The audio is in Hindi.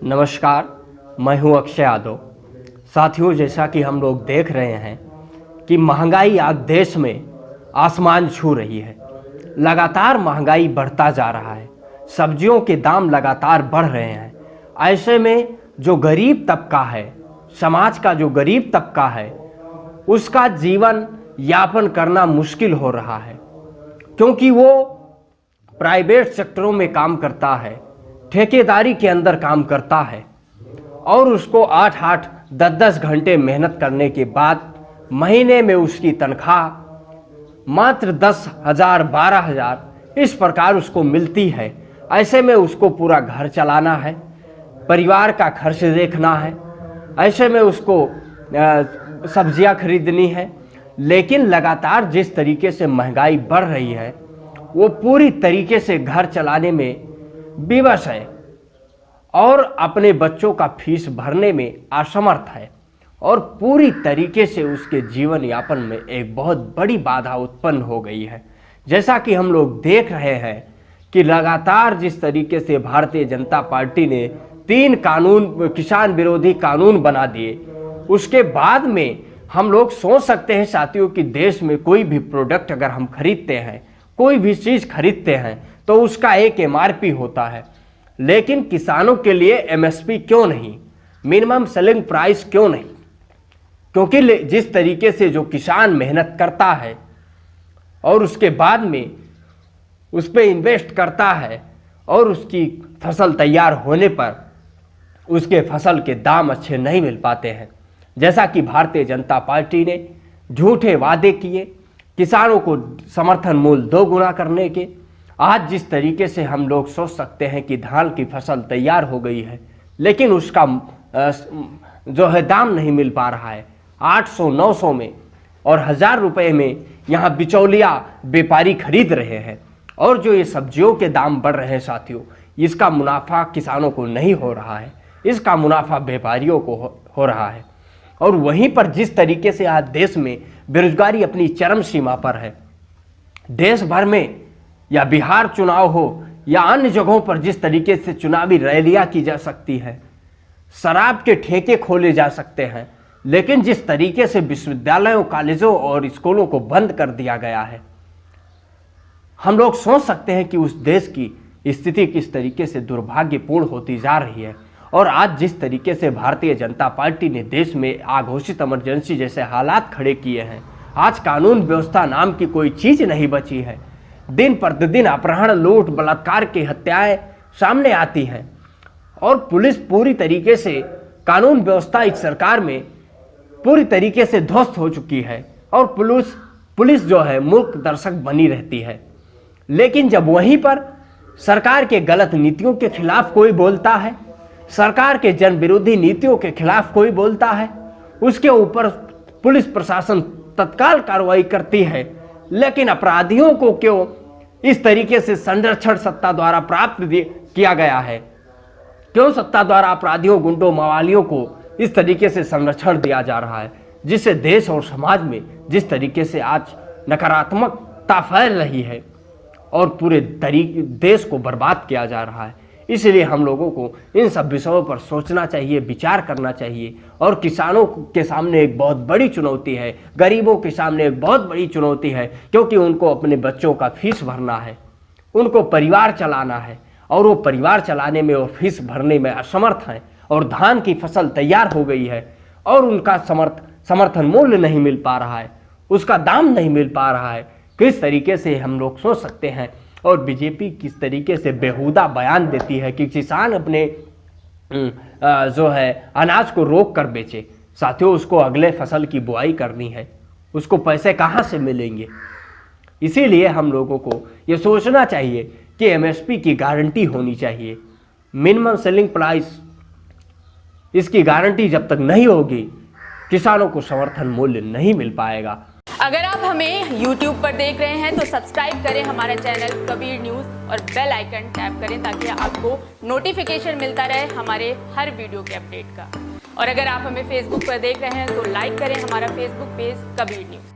नमस्कार, मैं हूं अक्षय यादव। साथियों, जैसा कि हम लोग देख रहे हैं कि महंगाई आज देश में आसमान छू रही है। लगातार महंगाई बढ़ता जा रहा है, सब्जियों के दाम लगातार बढ़ रहे हैं। ऐसे में जो गरीब तबका है, समाज का जो गरीब तबका है, उसका जीवन यापन करना मुश्किल हो रहा है, क्योंकि वो प्राइवेट सेक्टरों में काम करता है, ठेकेदारी के अंदर काम करता है और उसको 8-8, 10-10 घंटे मेहनत करने के बाद महीने में उसकी तनख्वाह मात्र 10,000, 12,000 इस प्रकार उसको मिलती है। ऐसे में उसको पूरा घर चलाना है, परिवार का खर्च देखना है, ऐसे में उसको सब्जियां खरीदनी है। लेकिन लगातार जिस तरीके से महंगाई बढ़ रही है, वो पूरी तरीके से घर चलाने में विवश है और अपने बच्चों का फीस भरने में असमर्थ है और पूरी तरीके से उसके जीवन यापन में एक बहुत बड़ी बाधा उत्पन्न हो गई है। जैसा कि हम लोग देख रहे हैं कि लगातार जिस तरीके से भारतीय जनता पार्टी ने 3 कानून, किसान विरोधी कानून बना दिए, उसके बाद में हम लोग सोच सकते हैं साथियों कि देश में कोई भी प्रोडक्ट अगर हम खरीदते हैं, कोई भी चीज़ खरीदते हैं तो उसका एक MRP होता है। लेकिन किसानों के लिए MSP क्यों नहीं, मिनिमम सेलिंग प्राइस क्यों नहीं? क्योंकि जिस तरीके से जो किसान मेहनत करता है और उसके बाद में उस पर इन्वेस्ट करता है और उसकी फसल तैयार होने पर उसके फसल के दाम अच्छे नहीं मिल पाते हैं। जैसा कि भारतीय जनता पार्टी ने झूठे वादे किए किसानों को समर्थन मूल्य 2 गुना करने के, आज जिस तरीके से हम लोग सोच सकते हैं कि धान की फसल तैयार हो गई है लेकिन उसका जो है दाम नहीं मिल पा रहा है। 800, 900 में और 1000 रुपये में यहाँ बिचौलिया व्यापारी खरीद रहे हैं और जो ये सब्जियों के दाम बढ़ रहे हैं साथियों, इसका मुनाफा किसानों को नहीं हो रहा है, इसका मुनाफा व्यापारियों को हो रहा है। और वहीं पर जिस तरीके से आज देश में बेरोजगारी अपनी चरम सीमा पर है, देश भर में या बिहार चुनाव हो या अन्य जगहों पर जिस तरीके से चुनावी रैलियां की जा सकती है, शराब के ठेके खोले जा सकते हैं, लेकिन जिस तरीके से विश्वविद्यालयों, कॉलेजों और स्कूलों को बंद कर दिया गया है, हम लोग सोच सकते हैं कि उस देश की स्थिति किस तरीके से दुर्भाग्यपूर्ण होती जा रही है। और आज जिस तरीके से भारतीय जनता पार्टी ने देश में अघोषित इमरजेंसी जैसे हालात खड़े किए हैं, आज कानून व्यवस्था नाम की कोई चीज़ नहीं बची है। दिन प्रतिदिन अपहरण, लूट, बलात्कार की हत्याएं सामने आती हैं और पुलिस पूरी तरीके से, कानून व्यवस्था इस सरकार में पूरी तरीके से ध्वस्त हो चुकी है और पुलिस जो है मूक दर्शक बनी रहती है। लेकिन जब वहीं पर सरकार के गलत नीतियों के खिलाफ कोई बोलता है, सरकार के जन विरोधी नीतियों के खिलाफ कोई बोलता है, उसके ऊपर पुलिस प्रशासन तत्काल कार्रवाई करती है। लेकिन अपराधियों को क्यों इस तरीके से संरक्षण सत्ता द्वारा प्राप्त किया गया है? क्यों सत्ता द्वारा अपराधियों, गुंडों, मवालियों को इस तरीके से संरक्षण दिया जा रहा है, जिससे देश और समाज में जिस तरीके से आज नकारात्मकता फैल रही है और पूरे देश को बर्बाद किया जा रहा है। इसलिए हम लोगों को इन सब विषयों पर सोचना चाहिए, विचार करना चाहिए। और किसानों के सामने एक बहुत बड़ी चुनौती है, गरीबों के सामने एक बहुत बड़ी चुनौती है, क्योंकि उनको अपने बच्चों का फीस भरना है, उनको परिवार चलाना है और वो परिवार चलाने में और फीस भरने में असमर्थ हैं। और धान की फसल तैयार हो गई है और उनका समर्थन मूल्य नहीं मिल पा रहा है, उसका दाम नहीं मिल पा रहा है। किस तरीके से हम लोग सोच सकते हैं। और बीजेपी किस तरीके से बेहुदा बयान देती है कि किसान अपने जो है अनाज को रोक कर बेचे। साथियों, उसको अगले फसल की बुआई करनी है, उसको पैसे कहाँ से मिलेंगे? इसीलिए हम लोगों को ये सोचना चाहिए कि MSP की गारंटी होनी चाहिए, मिनिमम सेलिंग प्राइस, इसकी गारंटी जब तक नहीं होगी किसानों को समर्थन मूल्य नहीं मिल पाएगा। अगर आप हमें YouTube पर देख रहे हैं तो सब्सक्राइब करें हमारा चैनल कबीर न्यूज़ और बेल आइकन टैप करें ताकि आपको नोटिफिकेशन मिलता रहे हमारे हर वीडियो के अपडेट का। और अगर आप हमें Facebook पर देख रहे हैं तो लाइक करें हमारा Facebook पेज कबीर न्यूज़।